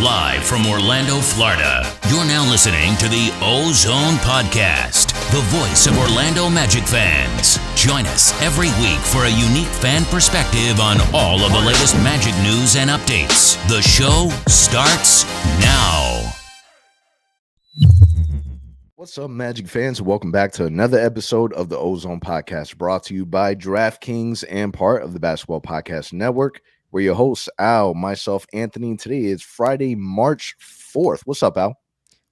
Live from Orlando, Florida, you're now listening to the OZone Podcast, the voice of Orlando Magic fans. Join us every week for a unique fan perspective on all of the latest Magic news and updates. The show starts now. What's up, Magic fans? Welcome back to another episode of the OZone Podcast, brought to you by DraftKings and part of the Basketball Podcast Network. We're your hosts, Al, myself, Anthony. Today is Friday, March 4th. What's up, Al?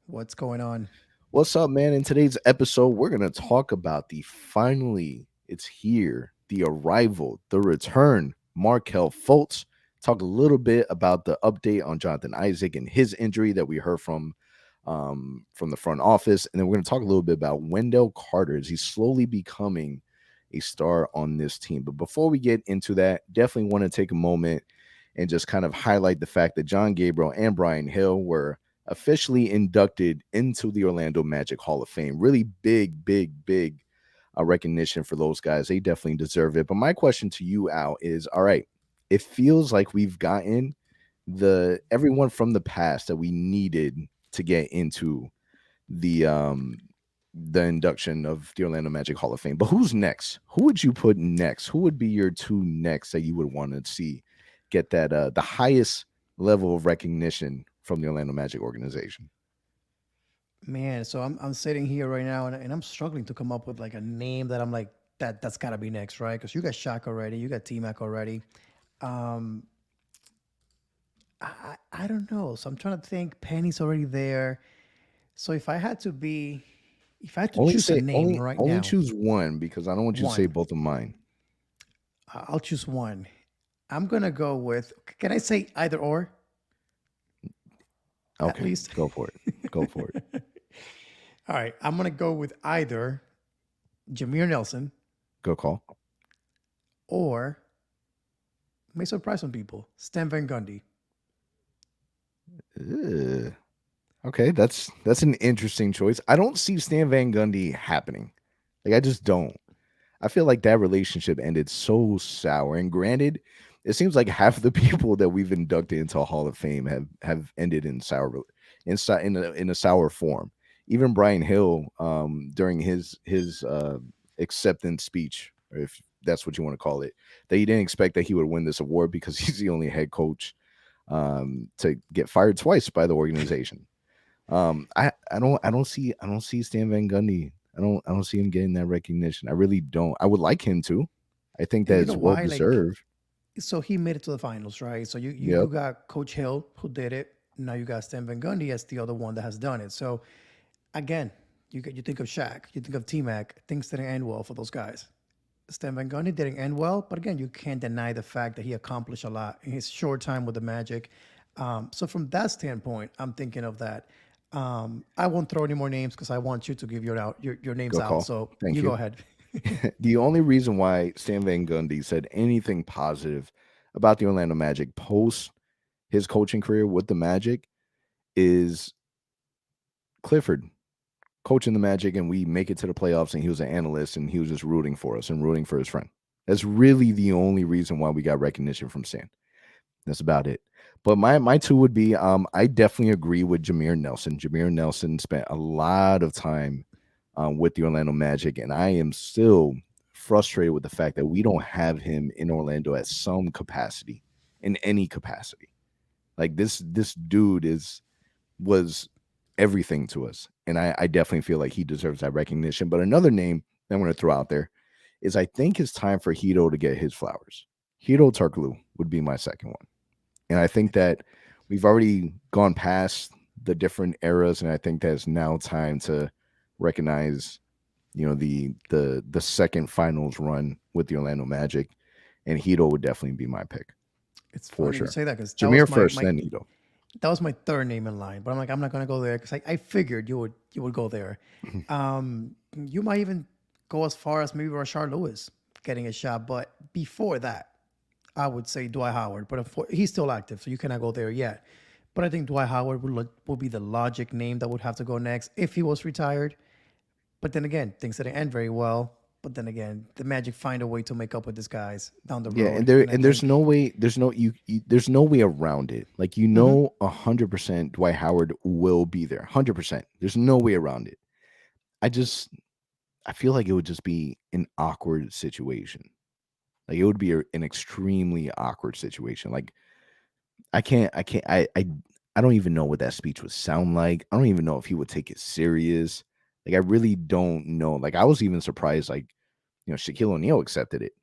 What's going on? What's up, man? In today's episode, we're going to talk about it's here, the arrival, the return, Markelle Fultz. Talk a little bit about the update on Jonathan Isaac and his injury that we heard from the front office. And then we're going to talk a little bit about Wendell Carter as he's slowly becoming a star on this team. But before we get into that, definitely want to take a moment and just kind of highlight the fact that John Gabriel and Brian Hill were officially inducted into the Orlando Magic Hall of Fame. Really big recognition for those guys. They definitely deserve it. But my question to you, Al, is, all right, it feels like we've gotten everyone from the past that we needed to get into the induction of the Orlando Magic Hall of Fame. But who's next? Who would you put next? Who would be your two next that you would want to see get that the highest level of recognition from the Orlando Magic organization? Man, so I'm sitting here right now and I'm struggling to come up with like a name that I'm like, that's got to be next, right? Because you got Shaq already, you got T-Mac already. I don't know. So I'm trying to think. Penny's already there. So if I had to choose a name right now. Only choose one, because I don't want you to say both of mine. I'll choose one. I'm going to go with, can I say either or? Okay, at least. Go for it. Go for it. All right. I'm going to go with either Jameer Nelson Good call. or, may surprise some people, Stan Van Gundy. Okay, that's an interesting choice. I don't see Stan Van Gundy happening. Like, I just don't. I feel like that relationship ended so sour. And granted, it seems like half of the people that we've inducted into a Hall of Fame have ended in a sour form. Even Brian Hill, during his acceptance speech, or if that's what you want to call it, that he didn't expect that he would win this award because he's the only head coach to get fired twice by the organization. I don't see Stan Van Gundy. I don't see him getting that recognition. I really don't. I would like him to. I think that's well deserved. So he made it to the finals, right? So you got Coach Hill who did it. Now you got Stan Van Gundy as the other one that has done it. So again, you think of Shaq, you think of T-Mac. Things didn't end well for those guys. Stan Van Gundy didn't end well, but again, you can't deny the fact that he accomplished a lot in his short time with the Magic. So from that standpoint, I'm thinking of that. I won't throw any more names because I want you to give your names Good out. call. So Thank you you. go ahead. The only reason why Stan Van Gundy said anything positive about the Orlando Magic post his coaching career with the Magic is Clifford coaching the Magic, and we make it to the playoffs, and he was an analyst, and he was just rooting for us and rooting for his friend. That's really the only reason why we got recognition from Stan. That's about it. But my two would be, I definitely agree with Jameer Nelson. Jameer Nelson spent a lot of time with the Orlando Magic, and I am still frustrated with the fact that we don't have him in Orlando at some capacity, in any capacity. Like this dude was everything to us, and I definitely feel like he deserves that recognition. But another name that I'm going to throw out there is, I think it's time for Hito to get his flowers. Hito Turkoglu would be my second one. And I think that we've already gone past the different eras, and I think that it's now time to recognize, the second finals run with the Orlando Magic, and Hito would definitely be my pick. It's funny you say that because Jameer first, then Hito. That was my third name in line, but I'm like, I'm not going to go there because I figured you would go there. You might even go as far as maybe Rashard Lewis getting a shot, but before that, I would say Dwight Howard, but he's still active, so you cannot go there yet. But I think Dwight Howard would be the logic name that would have to go next if he was retired. But then again, things didn't end very well. But then again, the Magic find a way to make up with these guys down the Yeah, and road. there And I and there's think, no way, there's no way around it. Like, 100% Dwight Howard will be there. 100%. There's no way around it. I just I feel like it would just be an awkward situation. Like, it would be an extremely awkward situation. Like, I don't even know what that speech would sound like. I don't even know if he would take it serious. Like, I really don't know. Like, I was even surprised, like, Shaquille O'Neal accepted it,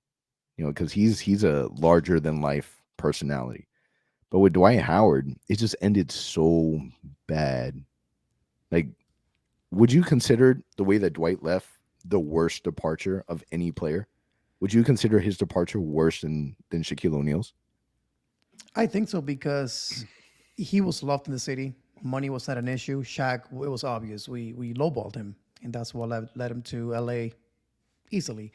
because he's a larger than life personality. But with Dwight Howard, it just ended so bad. Like, would you consider the way that Dwight left the worst departure of any player? Would you consider his departure worse than Shaquille O'Neal's? I think so because he was loved in the city. Money was not an issue. Shaq, it was obvious. We lowballed him, and that's what led him to LA easily.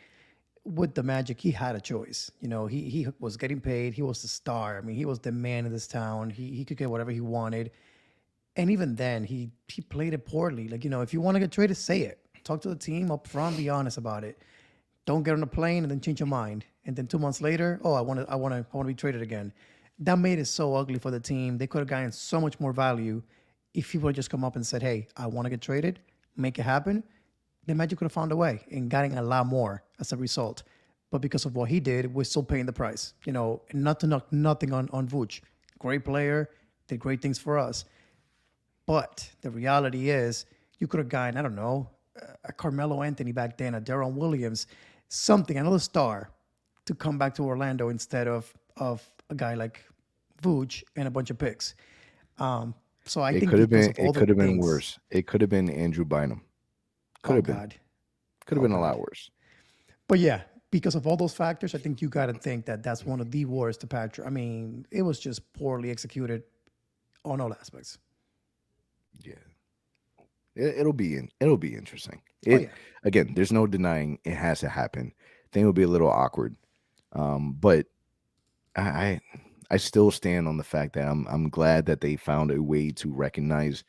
With the Magic, he had a choice. He was getting paid. He was the star. I mean, he was the man in this town. He could get whatever he wanted. And even then, he played it poorly. Like, if you want to get traded, say it. Talk to the team up front. Be honest about it. Don't get on a plane and then change your mind. And then 2 months later, oh, I want to be traded again. That made it so ugly for the team. They could have gotten so much more value if he would have just come up and said, "Hey, I want to get traded. Make it happen." The Magic could have found a way and gotten a lot more as a result. But because of what he did, we're still paying the price. And not to knock nothing on Vooch. Great player, did great things for us. But the reality is, you could have gotten, I don't know, a Carmelo Anthony back then, a Deron Williams, something, another star to come back to Orlando instead of a guy like Vooch and a bunch of picks. So I It think could have because been of all it the could have been things, worse. It could have been Andrew Bynum. Could oh have been. God, Could have oh been a God. lot worse. But yeah, because of all those factors, I think you got to think that that's one of the worst to Patrick. I mean, it was just poorly executed on all aspects. Yeah. It'll be interesting. Oh It yeah. Again, there's no denying it has to happen. I think it'll be a little awkward. But I I I still stand on the fact that I'm glad that they found a way to recognize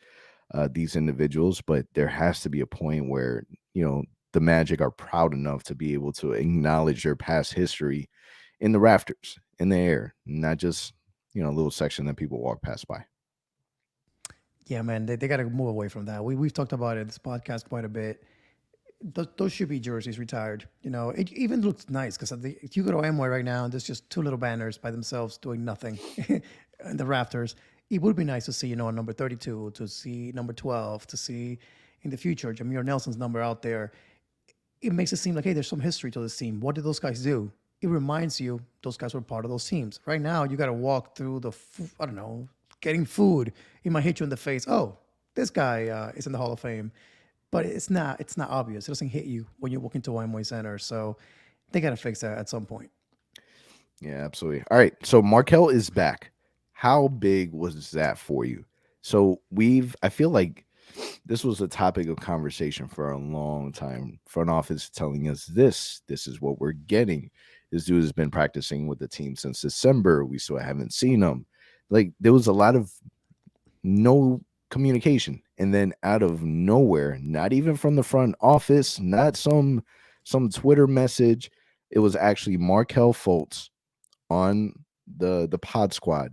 these individuals, but there has to be a point where the Magic are proud enough to be able to acknowledge their past history in the rafters, in the air, not just a little section that people walk past by. Yeah, man, they got to move away from that. We've talked about it in this podcast quite a bit. Those should be jerseys retired. It even looks nice because if you go to Amway right now and there's just two little banners by themselves doing nothing in the rafters, it would be nice to see, number 32, to see number 12, to see in the future Jameer Nelson's number out there. It makes it seem like, hey, there's some history to this team. What did those guys do? It reminds you those guys were part of those teams. Right now, you got to walk through I don't know, getting food. It might hit you in the face. Oh, this guy is in the Hall of Fame, but it's not obvious. It doesn't hit you when you walk into Amway Center. So they got to fix that at some point. Yeah, absolutely. All right, so Markelle is back. How big was that for you? So I feel like this was a topic of conversation for a long time. Front office telling us this is what we're getting. This dude has been practicing with the team since December. We still haven't seen him. Like, there was a lot of no communication, and then out of nowhere, not even from the front office, not some Twitter message, it was actually Markelle Fultz on the pod squad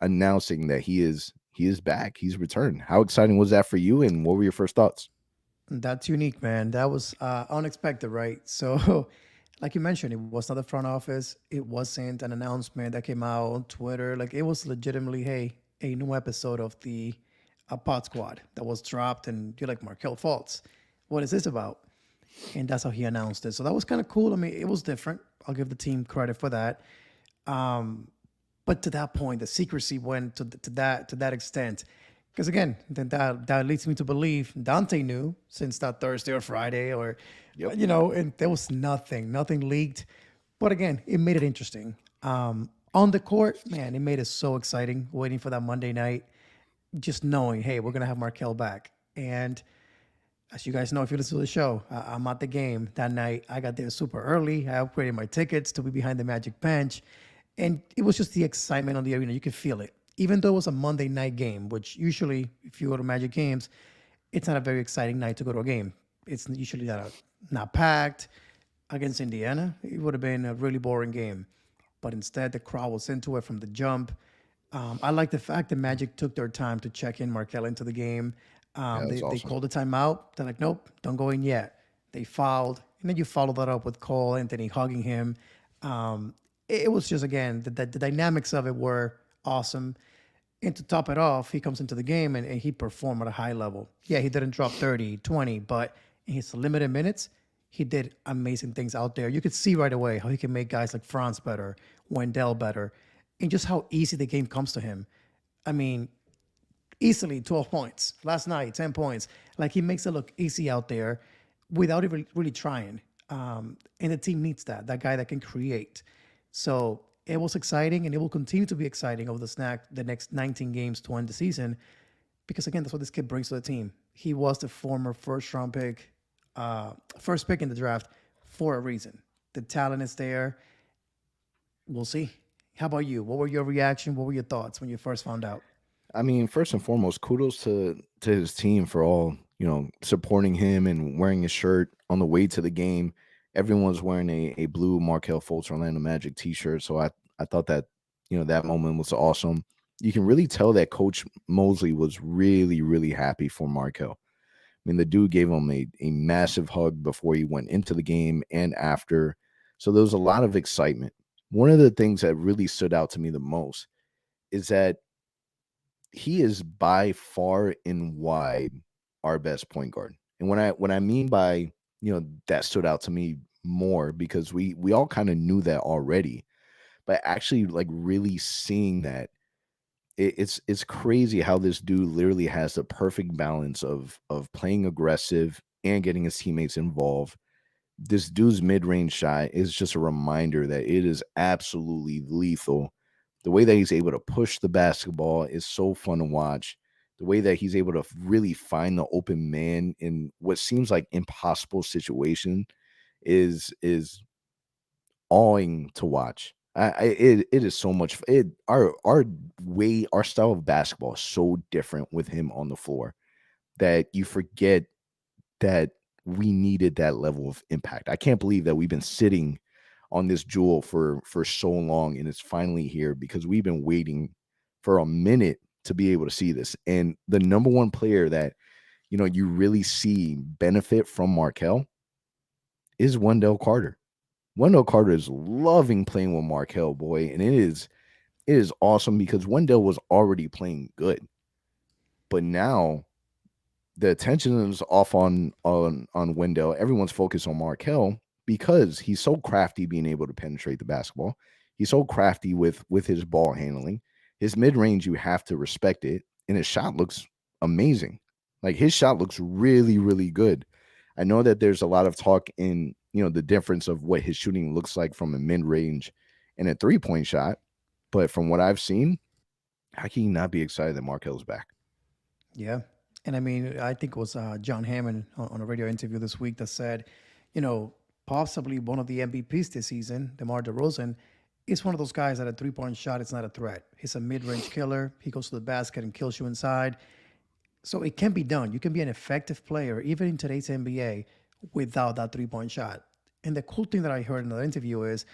announcing that he is back. He's returned. How exciting was that for you, and what were your first thoughts? That's unique, man. That was unexpected, right? So, like you mentioned, it was not the front office. It wasn't an announcement that came out on Twitter. Like, it was legitimately, hey, a new episode of the Pod Squad that was dropped, and you're like, Markelle Fultz, what is this about? And that's how he announced it. So that was kind of cool. I mean, it was different. I'll give the team credit for that. But to that point, the secrecy went to that extent. Because again, then that leads me to believe Dante knew since that Thursday or Friday, or Yep. and there was nothing leaked. But again, it made it interesting. On the court, man, it made it so exciting waiting for that Monday night, just knowing, hey, we're gonna have Markelle back. And as you guys know, if you listen to the show, I'm at the game that night. I got there super early. I upgraded my tickets to be behind the Magic bench. And it was just the excitement on the arena. You could feel it. Even though it was a Monday night game, which usually, if you go to Magic games, it's not a very exciting night to go to a game. It's usually not packed. against Indiana, it would have been a really boring game. But instead, the crowd was into it from the jump. I like the fact that Magic took their time to check in Markelle into the game. Yeah, that was They awesome. called the timeout. They're like, nope, don't go in yet. They fouled. And then you follow that up with Cole Anthony hugging him. It was just, again, the dynamics of it were awesome. And to top it off, he comes into the game and he performed at a high level. Yeah, he didn't drop 30, 20, but in his limited minutes, he did amazing things out there. You could see right away how he can make guys like Franz better, Wendell better, and just how easy the game comes to him. I mean, easily 12 points. Last night, 10 points. Like, he makes it look easy out there without even really trying. And the team needs that guy that can create. So it was exciting, and it will continue to be exciting over the next 19 games to end the season, because again, that's what this kid brings to the team. He was the former first pick in the draft for a reason. The talent is there. We'll see. How about you? What were your reaction? What were your thoughts when you first found out? I mean, first and foremost, kudos to his team for all, supporting him and wearing his shirt on the way to the game. Everyone's wearing a blue Markelle Fultz Orlando Magic t-shirt. So I thought that, that moment was awesome. You can really tell that Coach Mosley was really, really happy for Markelle. I mean, the dude gave him a massive hug before he went into the game and after. So there was a lot of excitement. One of the things that really stood out to me the most is that he is by far and wide our best point guard. And when I mean by, that stood out to me more, because we all kind of knew that already, but actually like really seeing that, it's crazy how this dude literally has the perfect balance of playing aggressive and getting his teammates involved. This dude's mid-range shot is just a reminder that it is absolutely lethal. The way that he's able to push the basketball is so fun to watch. The way that he's able to really find the open man in what seems like impossible situation is awing to watch. It is so much. Our style of basketball is so different with him on the floor that you forget that we needed that level of impact. I can't believe that we've been sitting on this jewel for so long, and it's finally here, because we've been waiting for a minute to be able to see this. And the number one player that you really see benefit from Markelle is Wendell Carter. Wendell Carter is loving playing with Markelle, boy, and it is awesome, because Wendell was already playing good, but now the attention is off on Wendell. Everyone's focused on Markelle because he's so crafty, being able to penetrate the basketball. He's so crafty with his ball handling. His mid range, you have to respect it, and his shot looks amazing. Like, his shot looks really, really good. I know that there's a lot of talk in the difference of what his shooting looks like from a mid range and a 3-point shot, but from what I've seen, how can you not be excited that Markelle's back? Yeah. And I mean, I think it was John Hammond on a radio interview this week that said, possibly one of the MVPs this season, DeMar DeRozan, is one of those guys that a 3-point shot is not a threat. He's a mid-range killer. He goes to the basket and kills you inside. So it can be done. You can be an effective player, even in today's NBA, without that 3-point shot. And the cool thing that I heard in the interview is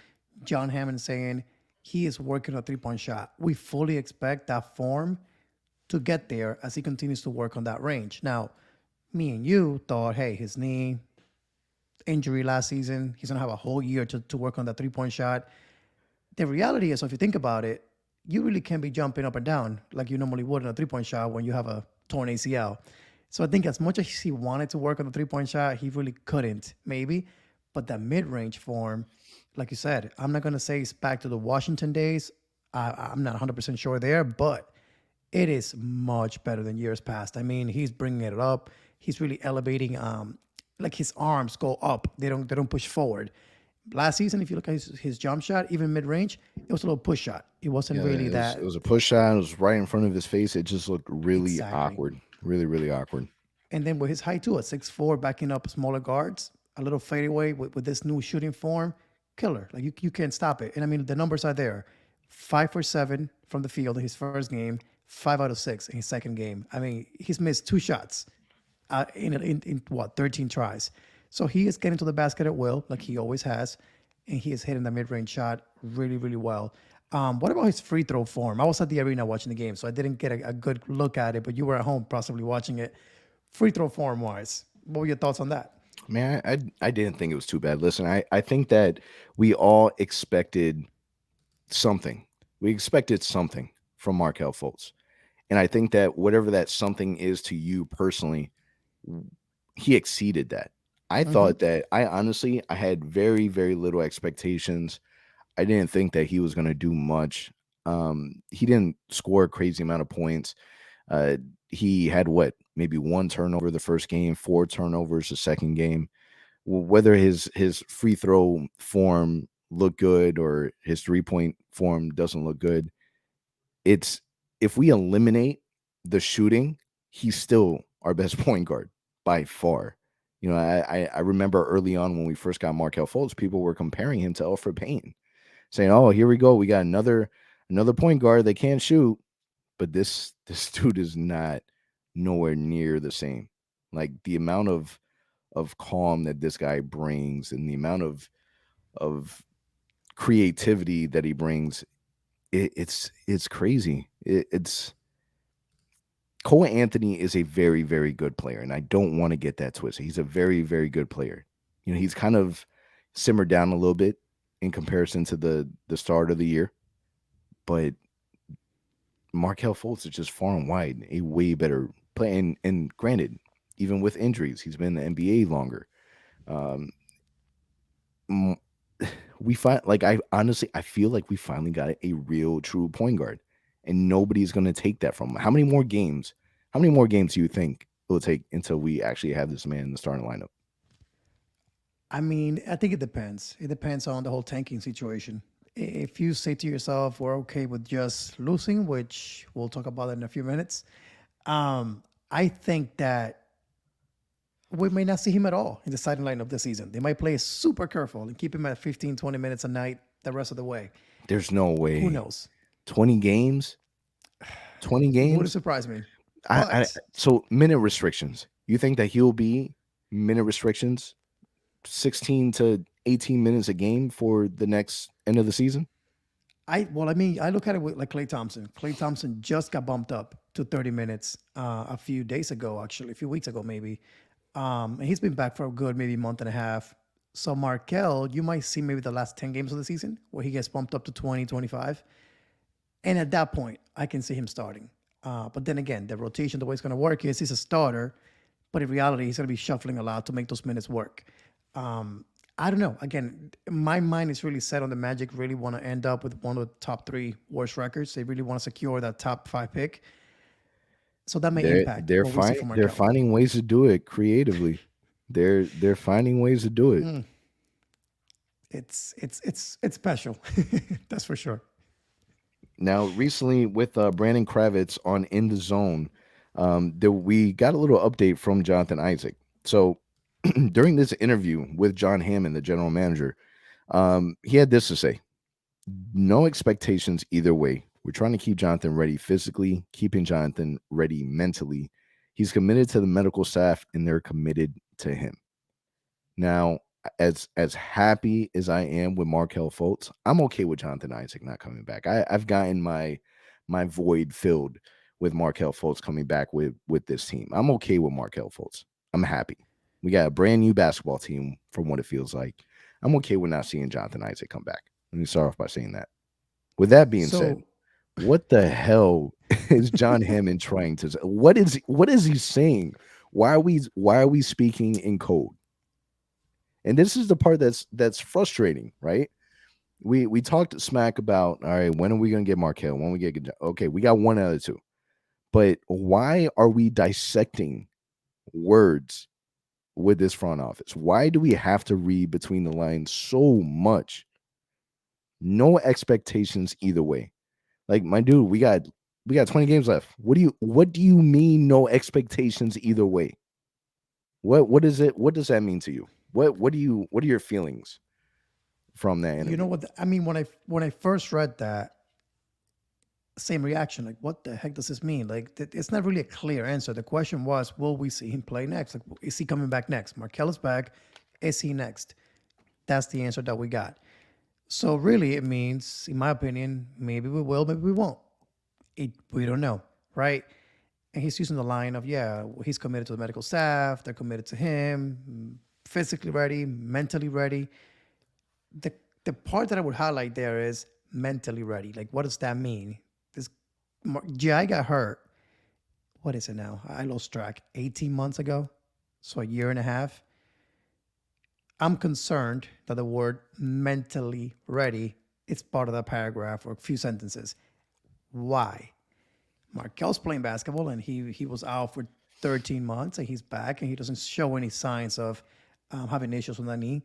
John Hammond saying he is working on a 3-point shot. We fully expect that form to get there as he continues to work on that range. Now, me and you thought, hey, his knee injury last season, he's going to have a whole year to work on that 3-point shot. The reality is, so if you think about it, you really can't be jumping up and down like you normally would in a 3-point shot when you have a torn ACL. So I think as much as he wanted to work on the 3-point shot, he really couldn't, maybe. But that mid-range form, like you said, I'm not going to say it's back to the Washington days. I'm not 100% sure there, but it is much better than years past. I mean, he's bringing it up. He's really elevating. Like, his arms go up. They don't push forward. Last season, if you look at his jump shot, even mid-range, it was a little push shot. It wasn't really that. It was a push shot. It was right in front of his face. It just looked really awkward. Really, really awkward. And then with his height too, at 6'4", backing up smaller guards, a little fadeaway with this new shooting form, killer. Like, you can't stop it. And I mean, the numbers are there. 5 for 7 from the field in his first game, 5 out of 6 in his second game. I mean, he's missed 2 shots in 13 tries. So he is getting to the basket at will, like he always has, and he is hitting the mid-range shot really, really well. What about his free throw form? I was at the arena watching the game, so I didn't get a good look at it, but you were at home possibly watching it. Free throw form wise, what were your thoughts on that? Man, I didn't think it was too bad. Listen, I think that we all expected something. We expected something from Markelle Fultz. And I think that whatever that something is to you personally, he exceeded that. I Mm-hmm. thought that I honestly I had very, very little expectations. I didn't think that he was gonna do much. He didn't score a crazy amount of points. Uh, he had what, maybe one turnover the first game, four turnovers the second game. Whether his free throw form looked good or his 3-point form doesn't look good, it's if we eliminate the shooting, he's still our best point guard by far. You know, I remember early on when we first got Markelle Fultz, people were comparing him to Elfrid Payton, saying, "Oh, here we go, we got another point guard that can't shoot." But this dude is not nowhere near the same. Like the amount of calm that this guy brings and the amount of creativity that he brings, it's crazy. It's Cole Anthony is a very, very good player, and I don't want to get that twisted. He's a very, very good player. You know, he's kind of simmered down a little bit in comparison to the start of the year, but Markelle Fultz is just far and wide a way better player. And granted, even with injuries, he's been in the NBA longer. Um, m- we find like I honestly I feel like we finally got a real true point guard, and nobody's going to take that from him. How many more games? How many more games do you think it will take until we actually have this man in the starting lineup? I mean, I think it depends. It depends on the whole tanking situation. If you say to yourself, we're okay with just losing, which we'll talk about in a few minutes, I think that we may not see him at all in the starting lineup this season. They might play super careful and keep him at 15, 20 minutes a night the rest of the way. There's no Who way. knows? 20 games, 20 Wouldn't games. surprise me. I But so minute restrictions. You think that he'll be minute restrictions 16 to 18 minutes a game for the next end of the season? I look at it like Clay Thompson. Clay Thompson just got bumped up to 30 minutes a few days ago, actually, a few weeks ago, maybe. And he's been back for a good maybe month and a half. So Markelle, you might see maybe the last 10 games of the season where he gets bumped up to 20, 25. And at that point, I can see him starting. But then again, the rotation, the way it's going to work is he's a starter, but in reality, he's going to be shuffling a lot to make those minutes work. I don't know. Again, my mind is really set on the Magic really want to end up with one of the top three worst records. They really want to secure that top five pick. So that may impact what we see from They're Markelle. finding ways to do it creatively. They're finding ways to do it. It's special. That's for sure. Now, recently with Brandon Kravitz on In the Zone, we got a little update from Jonathan Isaac. So during this interview with John Hammond, the general manager, he had this to say: "No expectations either way. We're trying to keep Jonathan ready physically, keeping Jonathan ready mentally. He's committed to the medical staff, and they're committed to him." Now, as happy as I am with Markelle Fultz, I'm okay with Jonathan Isaac not coming back. I've gotten my void filled with Markelle Fultz coming back with this team. I'm okay with Markelle Fultz. I'm happy. We got a brand new basketball team from what it feels like. I'm okay with not seeing Jonathan Isaac come back. Let me start off by saying that. With that being said, So what the hell is John Hammond trying to say? What is he saying? Why are we speaking in code? And this is the part that's frustrating, right? We talked smack about, all right, when are we gonna get Markelle? When we get okay, we got one out of two. But why are we dissecting words with this front office? Why do we have to read between the lines so much? No expectations either way. Like, my dude, we got 20 games left. What do you mean no expectations either way? What is it? What does that mean to you? What are your feelings from that you know interview? what? I mean, when I first read that, same reaction. Like, what the heck does this mean? Like, it's not really a clear answer. The question was, will we see him play next? Like, is he coming back next? Markel is back. Is he next? That's the answer that we got. So really, it means, in my opinion, maybe we will, maybe we won't. We don't know, right? And he's using the line of, yeah, he's committed to the medical staff. They're committed to him, physically ready, mentally ready. The the part that I would highlight there is mentally ready. Like, what does that mean? This GI got hurt. What is it now? I lost track. 18 months ago, so a year and a half. I'm concerned that the word mentally ready is part of that paragraph or a few sentences. Why? Markelle's playing basketball and he was out for 13 months and he's back and he doesn't show any signs of having issues with that knee.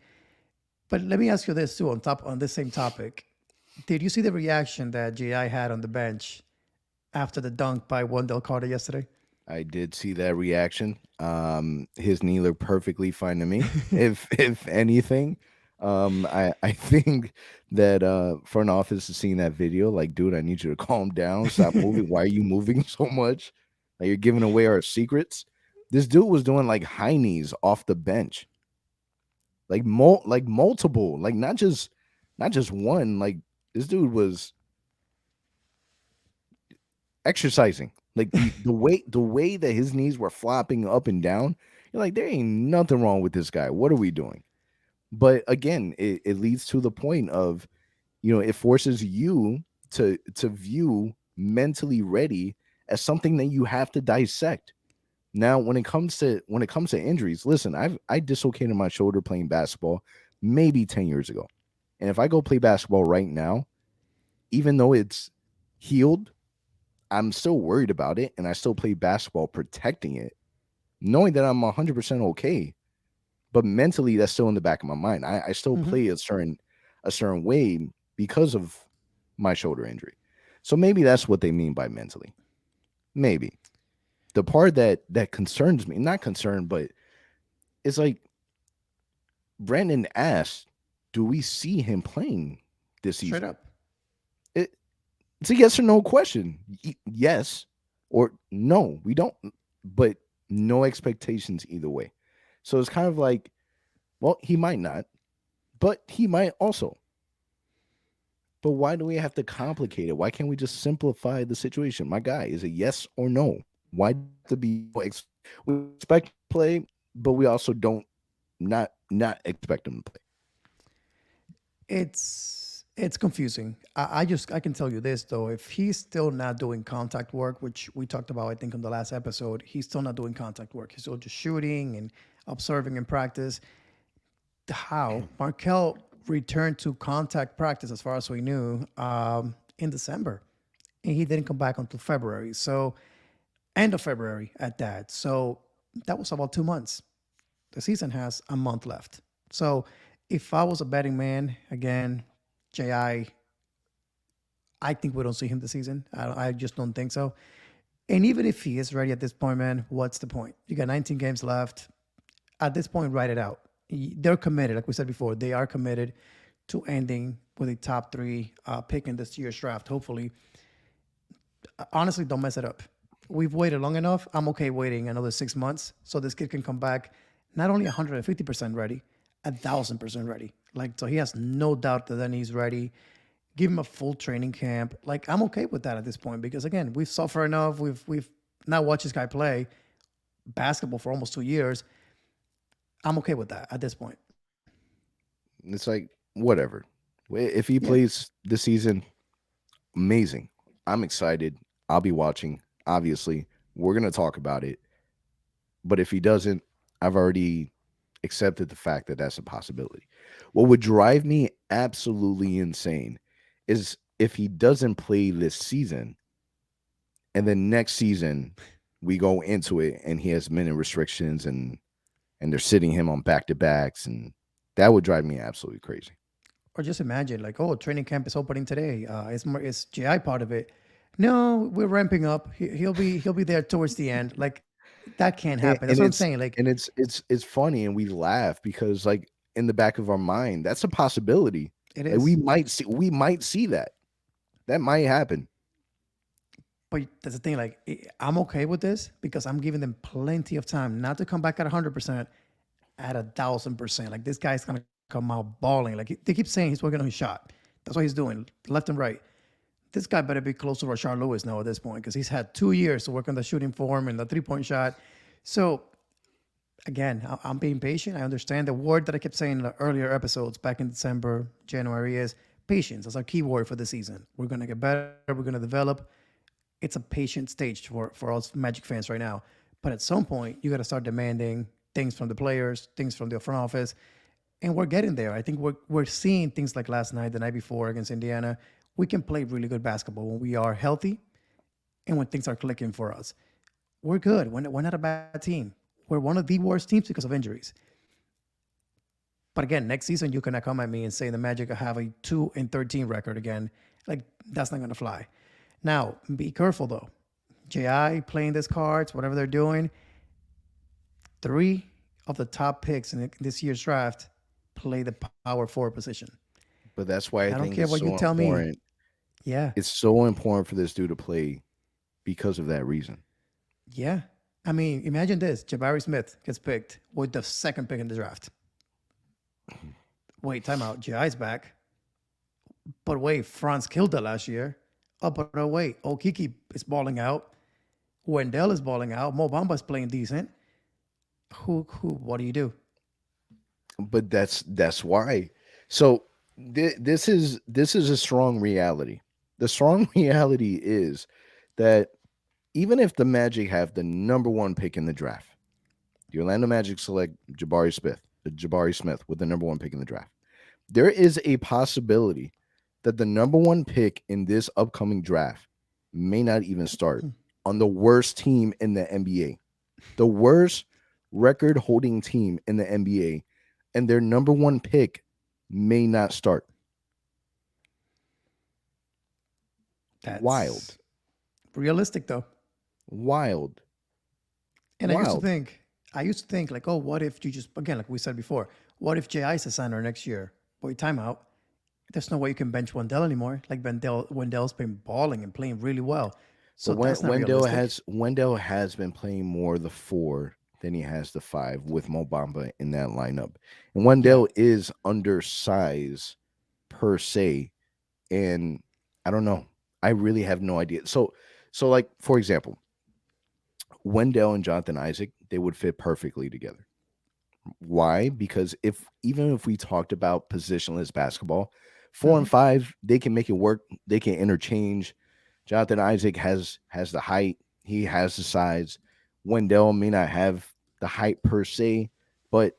But let me ask you this too, on this same topic. Did you see the reaction that GI had on the bench after the dunk by Wendell yesterday? I did see that reaction. His knee looked perfectly fine to me. If anything, I think that front office is seeing that video. Like, dude, I need you to calm down. Stop moving. Why are you moving so much? Like, you're giving away our secrets. This dude was doing like high knees off the bench, like multiple, like not just one. Like, this dude was exercising. Like the way that his knees were flopping up and down, you're like, there ain't nothing wrong with this guy. What are we doing? But again, it leads to the point of, it forces you to view mentally ready as something that you have to dissect. Now, when it comes to injuries, listen, I dislocated my shoulder playing basketball maybe 10 years ago. And if I go play basketball right now, even though it's healed, I'm still worried about it, and I still play basketball protecting it, knowing that I'm 100% okay. But mentally, that's still in the back of my mind. I still play a certain way because of my shoulder injury. So maybe that's what they mean by mentally. Maybe. The part that concerns me, not concerned, but it's like Brandon asked, do we see him playing this season? Straight up. It's a yes or no question. Yes or no, we don't, but no expectations either way. So it's kind of like, well, he might not, but he might also. But why do we have to complicate it? Why can't we just simplify the situation? My guy, is it yes or no? Why to be we expect play, but we also don't not expect him to play? It's confusing. I can tell you this though, if he's still not doing contact work, which we talked about, I think on the last episode, he's still not doing contact work. He's still just shooting and observing in practice. How Markelle returned to contact practice, as far as we knew, in December, and he didn't come back until February. So end of February at that. So that was about 2 months. The season has a month left. So if I was a betting man, again, JI, I think we don't see him this season. I just don't think so. And even if he is ready at this point, man, what's the point? You got 19 games left. At this point, write it out. They're committed, like we said before. They are committed to ending with a top 3 pick in this year's draft, hopefully. Honestly, don't mess it up. We've waited long enough. I'm okay waiting another 6 months so this kid can come back not only 150% ready, 1,000% ready. Like, so he has no doubt that then he's ready. Give him a full training camp. Like, I'm okay with that at this point because, again, we've suffered enough. We've now watched this guy play basketball for almost 2 years. I'm okay with that at this point. It's like, whatever. If he plays this season, amazing. I'm excited. I'll be watching. Obviously, we're going to talk about it. But if he doesn't, I've already accepted the fact that that's a possibility. What would drive me absolutely insane is if he doesn't play this season and then next season we go into it and he has minute restrictions and they're sitting him on back-to-backs, and that would drive me absolutely crazy. Or just imagine, like, oh, training camp is opening today. Is GI part of it? No, we're ramping up. He'll be there towards the end. Like, that can't happen. That's what I'm saying. Like, and it's funny, and we laugh because, like, in the back of our mind, that's a possibility. It is. Like, we might see that. That might happen. But that's the thing. Like, I'm okay with this because I'm giving them plenty of time not to come back at 100%, at 1,000%. Like this guy's gonna come out balling. Like they keep saying he's working on his shot. That's what he's doing, left and right. This guy better be close to Rashard Lewis now at this point because he's had 2 years to work on the shooting form and the 3-point shot. So again, I'm being patient. I understand the word that I kept saying in the earlier episodes back in December, January is patience. That's our key word for the season. We're going to get better. We're going to develop. It's a patient stage for us Magic fans right now. But at some point, you got to start demanding things from the players, things from the front office. And we're getting there. I think we're seeing things like last night, the night before against Indiana. We can play really good basketball when we are healthy and when things are clicking for us. We're good. We're not a bad team. We're one of the worst teams because of injuries. But again, next season, you cannot come at me and say the Magic have a 2-13 record again. Like, that's not going to fly. Now, be careful, though. JI playing these cards, whatever they're doing, 3 of the top picks in this year's draft play the power forward position. But that's why I don't think care it's what so you tell me. important. Yeah. It's so important for this dude to play because of that reason. Yeah. I mean, imagine this. Jabari Smith gets picked with the 2nd pick in the draft. Wait, timeout. JI's back. But wait, Franz killed it last year. Oh, but wait. Okiki is balling out. Wendell is balling out. Mo Bamba's playing decent. What do you do? But that's why. So this is a strong reality. The strong reality is that even if the Magic have the number 1 pick in the draft, the Orlando Magic select Jabari Smith with the number 1 pick in the draft, there is a possibility that the number 1 pick in this upcoming draft may not even start on the worst team in the NBA, the worst record holding team in the NBA, and their number 1 pick may not start. That's wild. Realistic, though. Wild. And I used to think like, oh, what if you just, again, like we said before, what if J.I. is a signer next year? Boy, timeout. There's no way you can bench Wendell anymore. Like Wendell's been balling and playing really well. So that's not realistic. Wendell has been playing more the 4 than he has the 5 with Mo Bamba in that lineup. And Wendell is undersized per se. And I don't know. I really have no idea. So like, for example, Wendell and Jonathan Isaac, they would fit perfectly together. Why? Because even if we talked about positionless basketball, 4 and 5, they can make it work. They can interchange. Jonathan Isaac has the height. He has the size. Wendell may not have the height per se, but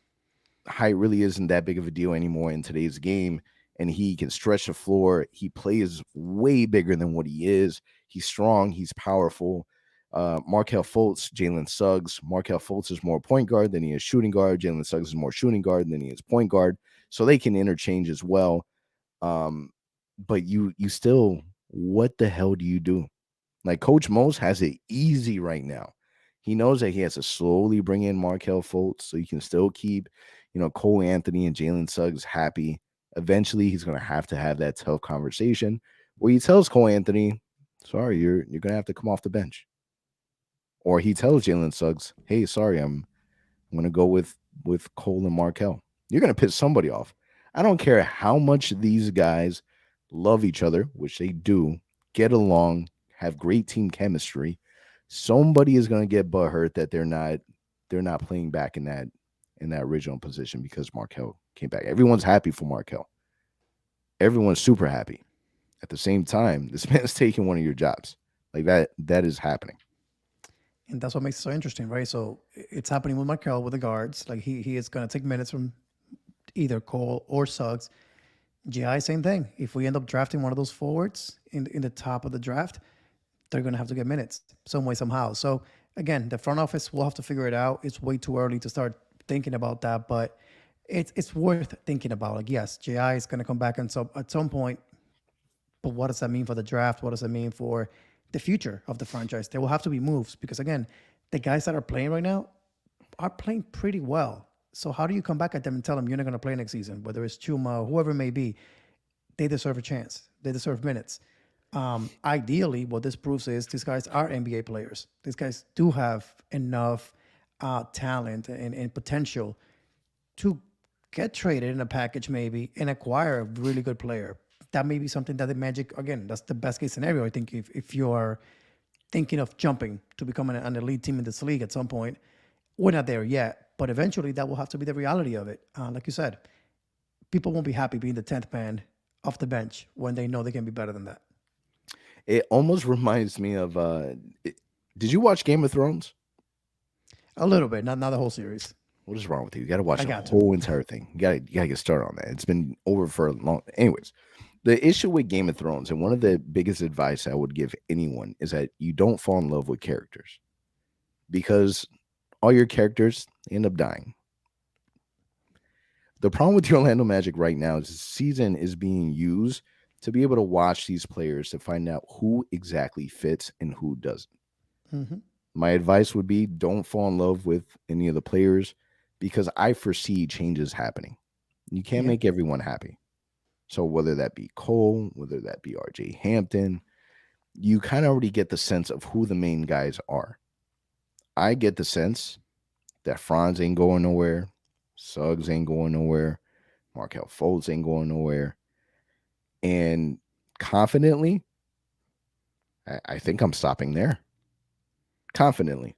height really isn't that big of a deal anymore in today's game. And he can stretch the floor. He plays way bigger than what he is. He's strong. He's powerful. Markelle Fultz, Jalen Suggs. Markelle Fultz is more point guard than he is shooting guard. Jalen Suggs is more shooting guard than he is point guard. So they can interchange as well. But you still, what the hell do you do? Like Coach Mose has it easy right now. He knows that he has to slowly bring in Markelle Fultz so he can still keep, Cole Anthony and Jalen Suggs happy. Eventually, he's going to have that tough conversation where he tells Cole Anthony, sorry, you're going to have to come off the bench. Or he tells Jalen Suggs, hey, sorry, I'm going to go with Cole and Markelle. You're going to piss somebody off. I don't care how much these guys love each other, which they do, get along, have great team chemistry. Somebody is going to get butthurt that they're not playing back in that original position because Markelle came back. Everyone's happy for Markelle. Everyone's super happy. At the same time, this man's taking one of your jobs. Like that is happening. And that's what makes it so interesting, right? So it's happening with Markelle with the guards. Like he is going to take minutes from either Cole or Suggs. GI, same thing. If we end up drafting one of those forwards in the top of the draft, they're going to have to get minutes some way, somehow. So again, the front office will have to figure it out. It's way too early to start thinking about that, but it's worth thinking about. Like, yes, GI is going to come back at some point, but what does that mean for the draft? What does that mean for the future of the franchise? There will have to be moves because, again, the guys that are playing right now are playing pretty well. So how do you come back at them and tell them you're not going to play next season, whether it's Chuma, whoever it may be? They deserve a chance. They deserve minutes. Ideally, what this proves is these guys are NBA players. These guys do have enough talent and potential to get traded in a package maybe and acquire a really good player. That may be something that the Magic, again, that's the best case scenario. I think if you're thinking of jumping to become an elite team in this league at some point, we're not there yet, but eventually that will have to be the reality of it. Like you said, people won't be happy being the 10th man off the bench when they know they can be better than that. It almost reminds me of did you watch Game of Thrones? A little bit, not the whole series. What is wrong with you? You got to watch I the got to. whole entire thing. You got to get started on that. It's been over for a long. Anyways, the issue with Game of Thrones, and one of the biggest advice I would give anyone, is that you don't fall in love with characters, because all your characters end up dying. The problem with the Orlando Magic right now is the season is being used to be able to watch these players to find out who exactly fits and who doesn't. Mm-hmm. My advice would be, don't fall in love with any of the players, because I foresee changes happening. You can't make everyone happy. So whether that be Cole, whether that be RJ Hampton, you kind of already get the sense of who the main guys are. I get the sense that Franz ain't going nowhere. Suggs ain't going nowhere. Markelle Fultz ain't going nowhere. And confidently, I think I'm stopping there. Confidently.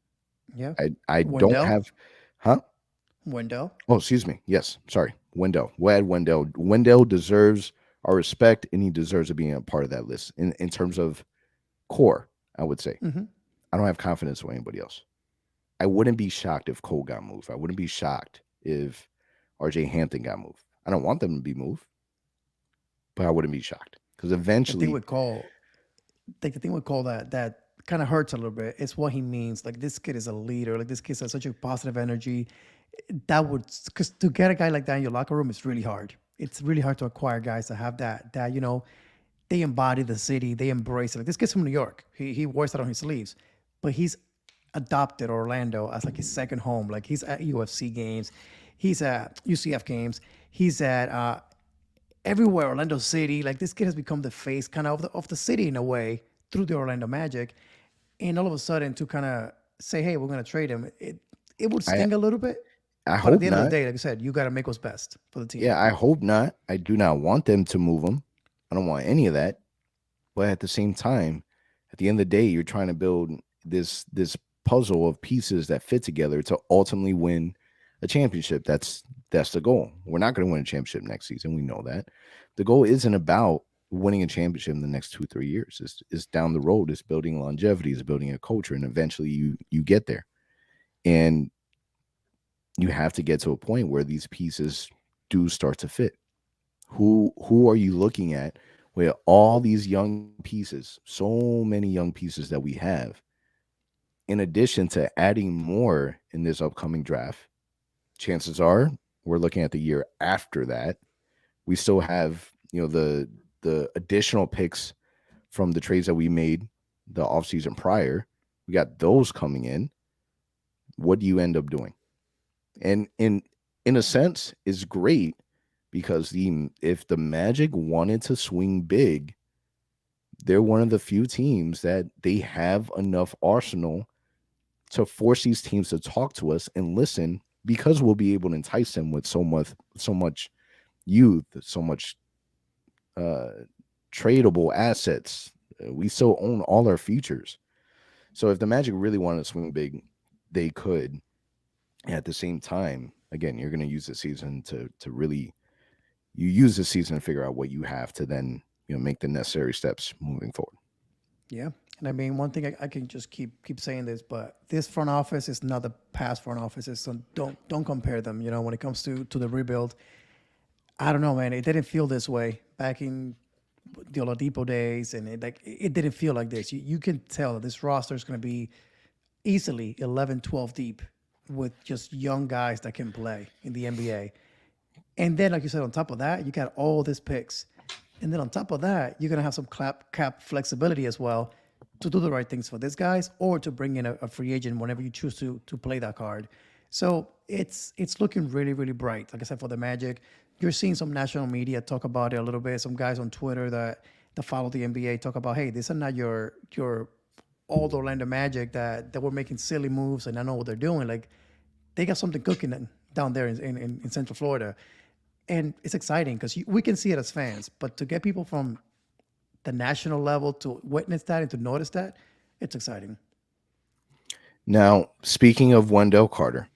Yeah. I don't have, huh? Wendell. Oh, excuse me. Yes. Sorry. Wendell. We'll add Wendell. Wendell deserves our respect, and he deserves to be a part of that list in terms of core, I would say. Mm-hmm. I don't have confidence with anybody else. I wouldn't be shocked if Cole got moved. I wouldn't be shocked if RJ Hampton got moved. I don't want them to be moved, but I wouldn't be shocked, because eventually, the thing with Cole that kind of hurts a little bit. It's what he means. Like, this kid is a leader. Like, this kid has such a positive energy. That would, because to get a guy like that in your locker room is really hard. It's really hard to acquire guys that have that they embody the city, they embrace it. Like, this kid's from New York. He wears that on his sleeves, but he's adopted Orlando as like his second home. Like, he's at UFC games, he's at UCF games, he's at everywhere, Orlando City. Like, this kid has become the face kind of the city in a way through the Orlando Magic. And all of a sudden, to kind of say, hey, we're going to trade him, it would sting a little bit. I But hope at the end of not. the day, like I said, you got to make what's best for the team. Yeah, I hope not. I do not want them to move him. I don't want any of that. But at the same time, at the end of the day, you're trying to build this puzzle of pieces that fit together to ultimately win a championship. That's the goal. We're not going to win a championship next season. We know that. The goal isn't about winning a championship in the next 2-3 years. It's down the road. It's building longevity. It's building a culture, and eventually you get there. And you have to get to a point where these pieces do start to fit. Who are you looking at where all these young pieces, so many young pieces that we have, in addition to adding more in this upcoming draft, chances are we're looking at the year after that. We still have, the additional picks from the trades that we made the offseason prior. We got those coming in. What do you end up doing? And in a sense, is great, because if the Magic wanted to swing big, they're one of the few teams that they have enough arsenal to force these teams to talk to us and listen, because we'll be able to entice them with so much youth, so much tradable assets. We still own all our futures. So if the Magic really wanted to swing big, they could. At the same time, again, you're going to use the season to really, you use the season to figure out what you have to then, make the necessary steps moving forward. Yeah. And I mean, one thing I can just keep saying this, but this front office is not the past front offices. So don't compare them. When it comes to the rebuild, I don't know, man. It didn't feel this way back in the Oladipo days, and it didn't feel like this. You can tell that this roster is going to be easily 11, 12 deep, with just young guys that can play in the NBA. And then, like you said, on top of that, you got all these picks. And then on top of that, you're going to have some cap flexibility as well to do the right things for these guys, or to bring in a free agent whenever you choose to play that card. So it's looking really, really bright. Like I said, for the Magic, you're seeing some national media talk about it a little bit. Some guys on Twitter that follow the NBA talk about, hey, these are not your old Orlando Magic that were making silly moves and I know what they're doing. Like, they got something cooking down there in Central Florida. And it's exciting because we can see it as fans, but to get people from the national level to witness that and to notice that, it's exciting. Now, speaking of Wendell Carter,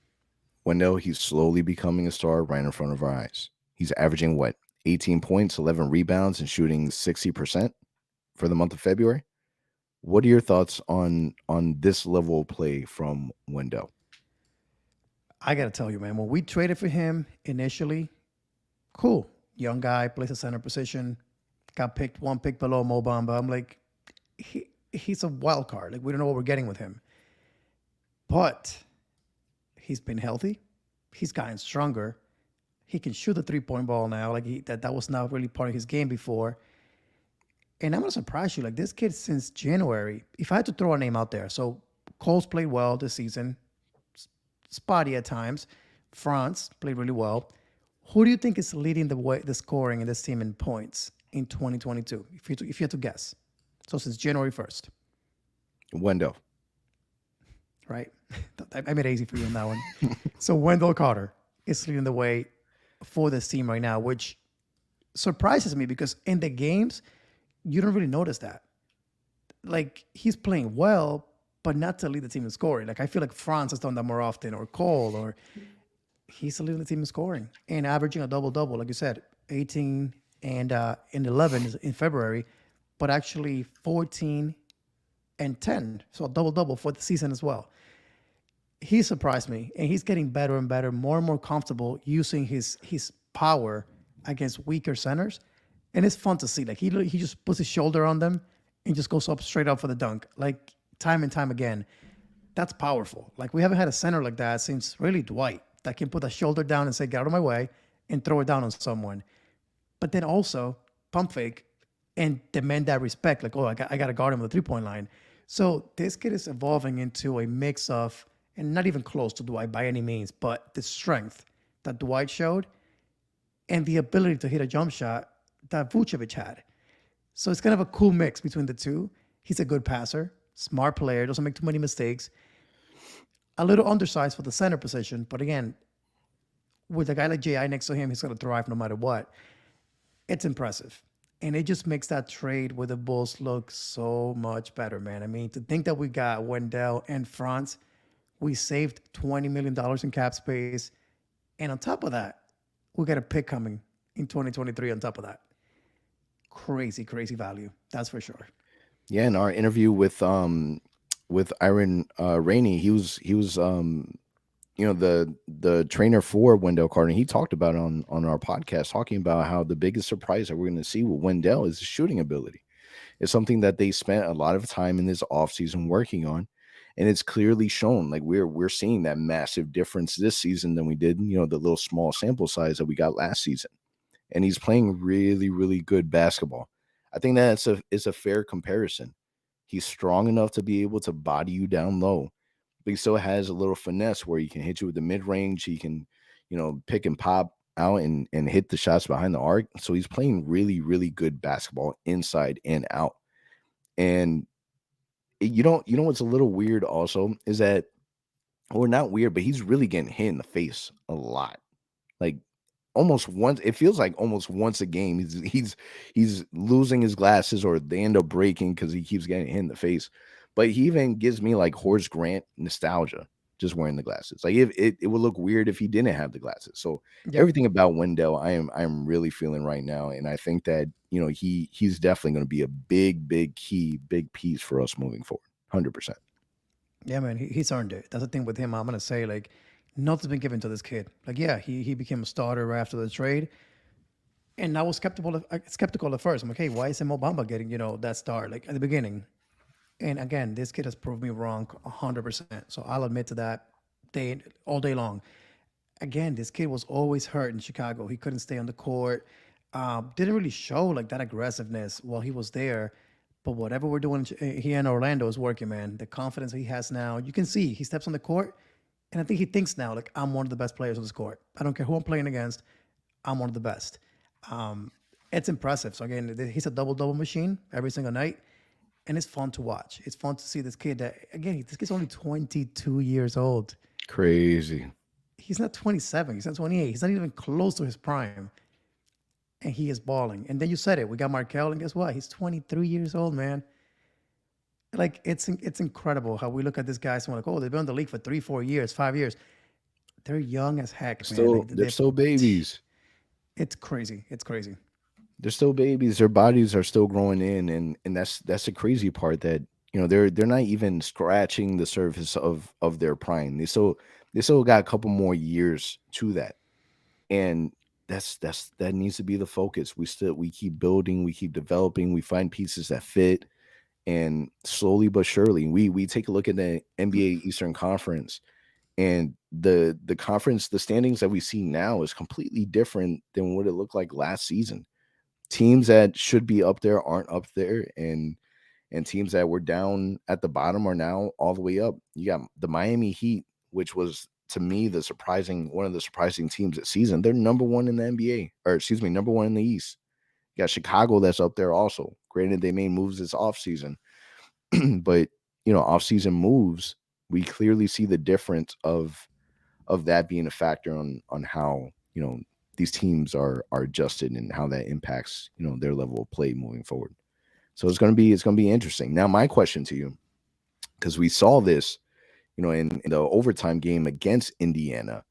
Wendell, he's slowly becoming a star right in front of our eyes. He's averaging what? 18 points, 11 rebounds, and shooting 60% for the month of February. What are your thoughts on this level of play from Wendell? I got to tell you, man, when we traded for him initially, cool. Young guy, plays a center position, got picked one pick below Mo Bamba. I'm like, he's a wild card. Like, we don't know what we're getting with him. But he's been healthy. He's gotten stronger. He can shoot the three-point ball now. Like, that was not really part of his game before. And I'm going to surprise you. Like, this kid since January, if I had to throw a name out there, so Cole's played well this season, spotty at times. Franz played really well. Who do you think is leading the scoring in this team in points in 2022, if you had to guess? So since January 1st. Wendell. Right? I made it easy for you on that one. So Wendell Carter is leading the way for this team right now, which surprises me because in the games, you don't really notice that. Like, he's playing well, but not to lead the team in scoring. Like, I feel like Franz has done that more often, or Cole, or he's leading the team in scoring and averaging a double-double, like you said, 18 and 11 in February, but actually 14 and 10. So a double-double for the season as well. He surprised me, and he's getting better and better, more and more comfortable using his power against weaker centers. And it's fun to see. Like, he just puts his shoulder on them and just goes up straight up for the dunk, like time and time again. That's powerful. Like, we haven't had a center like that since really Dwight that can put a shoulder down and say, get out of my way, and throw it down on someone. But then also pump fake and demand that respect. Like, oh, I got to guard him on the three-point line. So this kid is evolving into a mix of, and not even close to Dwight by any means, but the strength that Dwight showed and the ability to hit a jump shot that Vucevic had. So it's kind of a cool mix between the two. He's a good passer, smart player, doesn't make too many mistakes. A little undersized for the center position, but again, with a guy like J.I. next to him, he's going to thrive no matter what. It's impressive. And it just makes that trade with the Bulls look so much better, man. I mean, to think that we got Wendell and Franz, we saved $20 million in cap space. And on top of that, we got a pick coming in 2023 on top of that. Crazy, crazy value. That's for sure. Yeah, in our interview with Iron Rainey, he was the trainer for Wendell Carter. He talked about it on our podcast, talking about how the biggest surprise that we're going to see with Wendell is his shooting ability. It's something that they spent a lot of time in this offseason working on, and it's clearly shown. Like, we're seeing that massive difference this season than we did, the little small sample size that we got last season. And he's playing really, really good basketball. I think that it's a fair comparison. He's strong enough to be able to body you down low, but he still has a little finesse where he can hit you with the mid-range. He can, pick and pop out and hit the shots behind the arc. So he's playing really, really good basketball inside and out. And what's a little weird also is that, or not weird, but he's really getting hit in the face a lot. Like, almost once, it feels like almost once a game, he's losing his glasses, or they end up breaking because he keeps getting hit in the face. But he even gives me like Horace Grant nostalgia just wearing the glasses. Like, it would look weird if he didn't have the glasses. So everything about Wendell, I'm really feeling right now, and I think that he's definitely going to be a big piece for us moving forward. 100%. Yeah, man, he's earned it. That's the thing with him. I'm gonna say, like, nothing's been given to this kid. Like, yeah, he became a starter right after the trade, and I was skeptical at first. I'm like, hey, why isn't Mo Bamba getting that start like at the beginning? And again, this kid has proved me wrong 100%. So I'll admit to that all day long. Again, this kid was always hurt in Chicago. He couldn't stay on the court. Didn't really show like that aggressiveness while he was there. But whatever we're doing here in Orlando is working, man. The confidence he has now, you can see he steps on the court, and I think he thinks now, like, I'm one of the best players on this court. I don't care who I'm playing against. I'm one of the best. It's impressive. So again, he's a double-double machine every single night. And it's fun to watch. It's fun to see this kid that, again, this kid's only 22 years old. Crazy. he's not 27. He's not 28. He's not even close to his prime, and he is balling. And then you said it. We got Markelle, and guess what? He's 23 years old, man. Like it's incredible how we look at these guys and we're like, oh, they've been in the league for 3, 4 years, 5 years. They're young as heck, man. Still, they're still babies. It's crazy. It's crazy. They're still babies. Their bodies are still growing in, and that's the crazy part, that they're not even scratching the surface of their prime. They still got a couple more years to that, and that needs to be the focus. We keep building, we keep developing, we find pieces that fit, and slowly but surely we take a look at the NBA Eastern Conference, and the conference, the standings that we see now is completely different than what it looked like last season. Teams that should be up there aren't up there, and teams that were down at the bottom are now all the way up. You got the Miami Heat, which was, to me, one of the surprising teams this season. They're number one in the NBA, or excuse me, number one in the East. You got Chicago that's up there also. Granted, they made moves this offseason, but offseason moves, we clearly see the difference of that being a factor on how these teams are adjusted, and how that impacts their level of play moving forward. So it's gonna be interesting. Now, my question to you, because we saw this, in the overtime game against Indiana,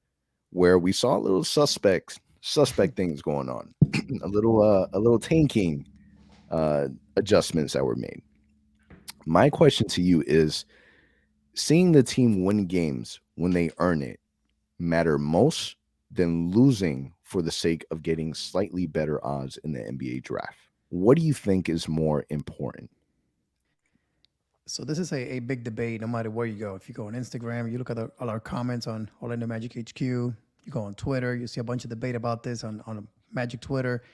where we saw a little suspect things going on, a little tanking adjustments that were made. My question to you is, seeing the team win games when they earn it matter most than losing for the sake of getting slightly better odds in the NBA draft? What do you think is more important? So this is a big debate no matter where you go. If you go on Instagram, you look at all our comments on Orlando Magic HQ, you go on Twitter, you see a bunch of debate about this on Magic Twitter.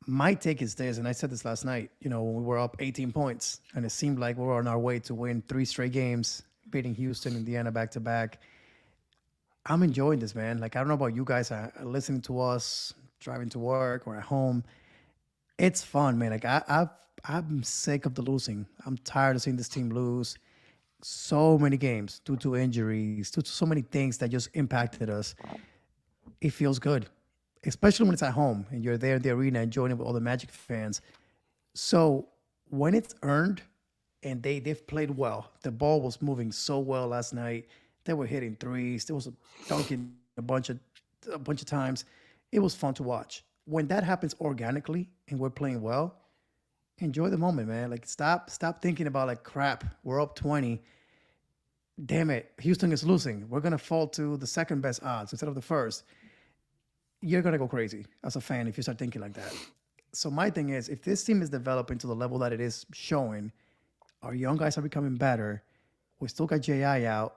My take is this, and I said this last night, when we were up 18 points, and it seemed like we were on our way to win 3 straight games, beating Houston, Indiana back to back. I'm enjoying this, man. Like, I don't know about you guys listening to us, driving to work or at home. It's fun, man. Like, I'm sick of the losing. I'm tired of seeing this team lose so many games due to injuries, due to so many things that just impacted us. It feels good, especially when it's at home and you're there in the arena enjoying it with all the Magic fans. So when it's earned and they've played well, the ball was moving so well last night. They were hitting threes. There was a dunking a bunch of times. It was fun to watch. When that happens organically and we're playing well, enjoy the moment, man. Like, stop thinking about, like, crap, we're up 20. Damn it, Houston is losing. We're gonna fall to the second best odds instead of the first. You're gonna go crazy as a fan if you start thinking like that. So my thing is, if this team is developing to the level that it is showing, our young guys are becoming better. We still got JI out.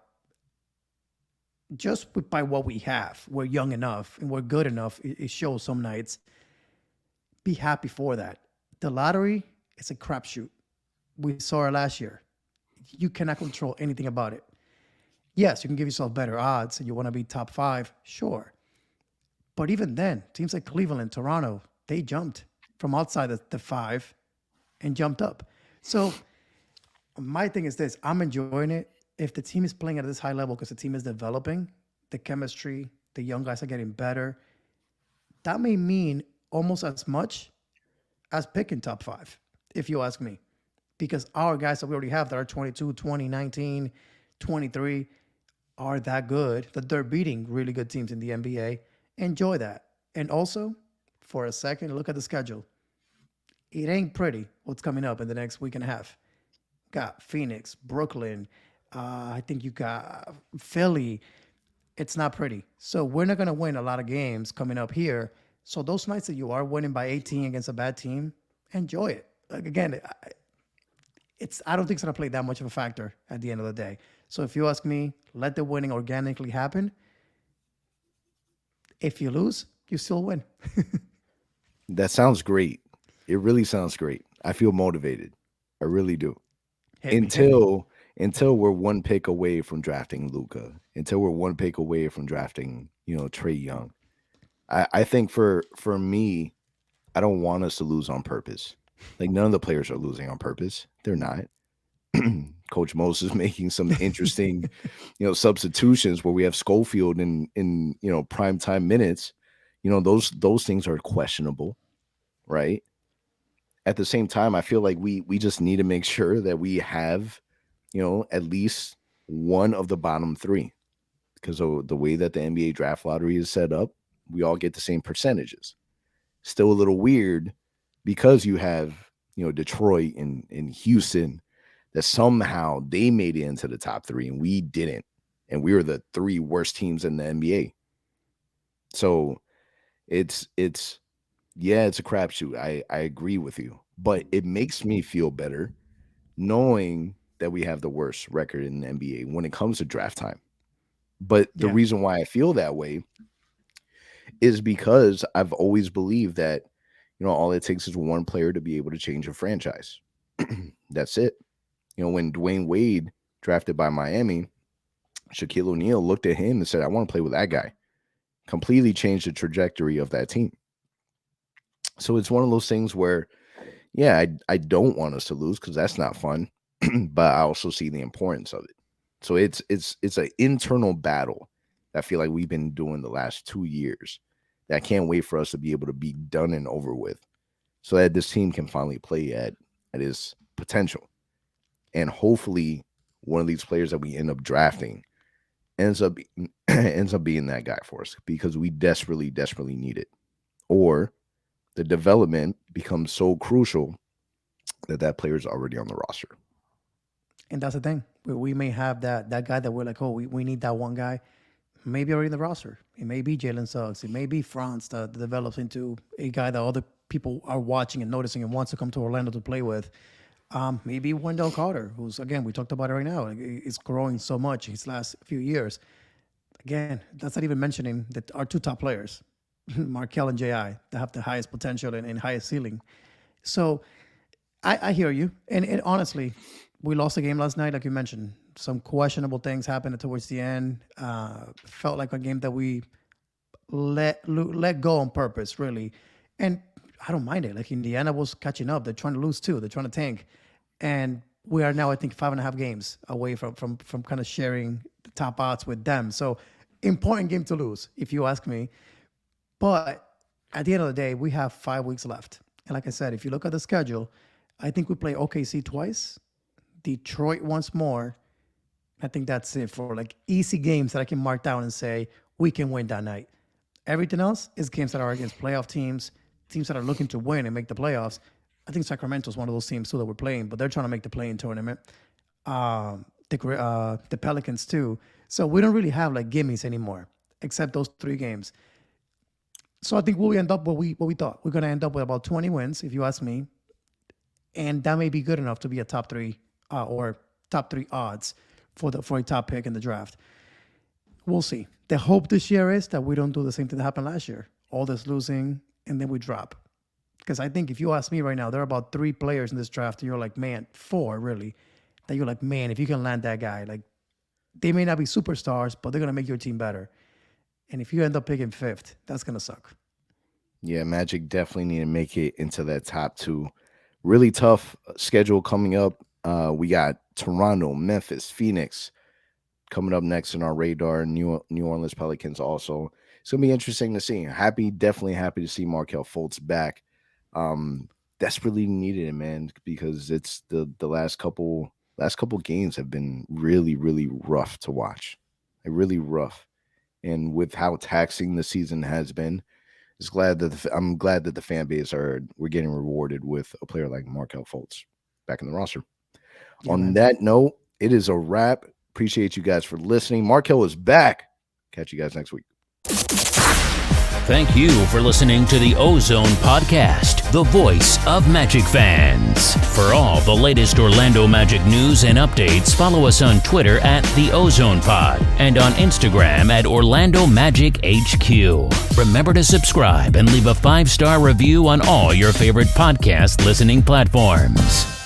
Just by what we have, we're young enough and we're good enough. It shows some nights. Be happy for that. The lottery, it's a crapshoot. We saw it last year. You cannot control anything about it. Yes, you can give yourself better odds and you want to be top 5, sure. But even then, teams like Cleveland, Toronto, they jumped from outside the 5 and jumped up. So my thing is this, I'm enjoying it. If the team is playing at this high level because the team is developing, the chemistry, the young guys are getting better, that may mean almost as much as picking top 5, if you ask me. Because our guys that we already have that are 22, 20, 19, 23 are that good that they're beating really good teams in the NBA. Enjoy that. And also, for a second, look at the schedule. It ain't pretty what's coming up in the next week and a half. Got Phoenix, Brooklyn, I think you got Philly. It's not pretty. So we're not going to win a lot of games coming up here. So those nights that you are winning by 18 against a bad team, enjoy it. Like, again, I don't think it's going to play that much of a factor at the end of the day. So if you ask me, let the winning organically happen. If you lose, you still win. That sounds great. It really sounds great. I feel motivated. I really do. Until we're one pick away from drafting Luka, until we're one pick away from drafting, Trae Young. I think for me, I don't want us to lose on purpose. Like, none of the players are losing on purpose. They're not. Coach Moses making some interesting, substitutions where we have Schofield in prime time minutes. Those things are questionable, right? At the same time, I feel like we just need to make sure that we have, at least one of the bottom three, because of the way that the NBA draft lottery is set up, we all get the same percentages. Still a little weird because you have, Detroit and Houston, that somehow they made it into the top three and we didn't. And we were the three worst teams in the NBA. So it's a crapshoot. I agree with you. But it makes me feel better knowing that we have the worst record in the NBA when it comes to draft time. But the reason why I feel that way is because I've always believed that, all it takes is one player to be able to change a franchise. That's it. When Dwayne Wade drafted by Miami, Shaquille O'Neal looked at him and said, I want to play with that guy. Completely changed the trajectory of that team. So it's one of those things where, I don't want us to lose because that's not fun, but I also see the importance of it. So it's an internal battle that I feel like we've been doing the last 2 years that I can't wait for us to be able to be done and over with so that this team can finally play at its potential. And hopefully one of these players that we end up drafting ends up being that guy for us because we desperately need it. Or the development becomes so crucial that player is already on the roster. And that's the thing. We may have that guy that we're like, we need that one guy. Maybe already in the roster. It may be Jalen Suggs. It may be Franz that develops into a guy that other people are watching and noticing and wants to come to Orlando to play with. Maybe Wendell Carter, who's, again, we talked about it right now, is growing so much his last few years. Again, that's not even mentioning that our two top players, Markelle and J.I., that have the highest potential and highest ceiling. So I hear you. And honestly, we lost the game last night, like you mentioned. Some questionable things happened towards the end. Felt like a game that we let go on purpose, really. And I don't mind it. Like Indiana was catching up. They're trying to lose too. They're trying to tank. And we are now, I think, 5.5 games away from kind of sharing the top odds with them. So important game to lose, if you ask me. But at the end of the day, we have 5 weeks left. And like I said, if you look at the schedule, I think we play OKC twice, Detroit once more. I think that's it for like easy games that I can mark down and say we can win that night. Everything else is games that are against playoff teams that are looking to win and make the playoffs. I think Sacramento's one of those teams too that we're playing, but they're trying to make the play-in tournament. The Pelicans too. So we don't really have like gimmies anymore, except those 3 games. So I think we'll end up what we thought. We're going to end up with about 20 wins, if you ask me. And that may be good enough to be a top 3 or top 3 odds for a top pick in the draft. We'll see. The hope this year is that we don't do the same thing that happened last year. All this losing, and then we drop. Because I think if you ask me right now, there are about 3 players in this draft, and you're like, man, 4 really, that you're like, man, if you can land that guy, like, they may not be superstars, but they're going to make your team better. And if you end up picking 5th, that's going to suck. Yeah, Magic definitely need to make it into that top 2. Really tough schedule coming up. We got Toronto, Memphis, Phoenix coming up next in our radar. New Orleans Pelicans also. It's gonna be interesting to see. Definitely happy to see Markelle Fultz back. Desperately needed it, man, because it's the last couple games have been really, really rough to watch. Really rough. And with how taxing the season has been, I'm glad that the fan base we're getting rewarded with a player like Markelle Fultz back in the roster. Yeah, on that note, it is a wrap. Appreciate you guys for listening. Markelle is back. Catch you guys next week. Thank you for listening to the OZone Podcast, the voice of Magic fans. For all the latest Orlando Magic news and updates, follow us on Twitter at the OZone Pod and on Instagram at Orlando Magic HQ. Remember to subscribe and leave a 5-star review on all your favorite podcast listening platforms.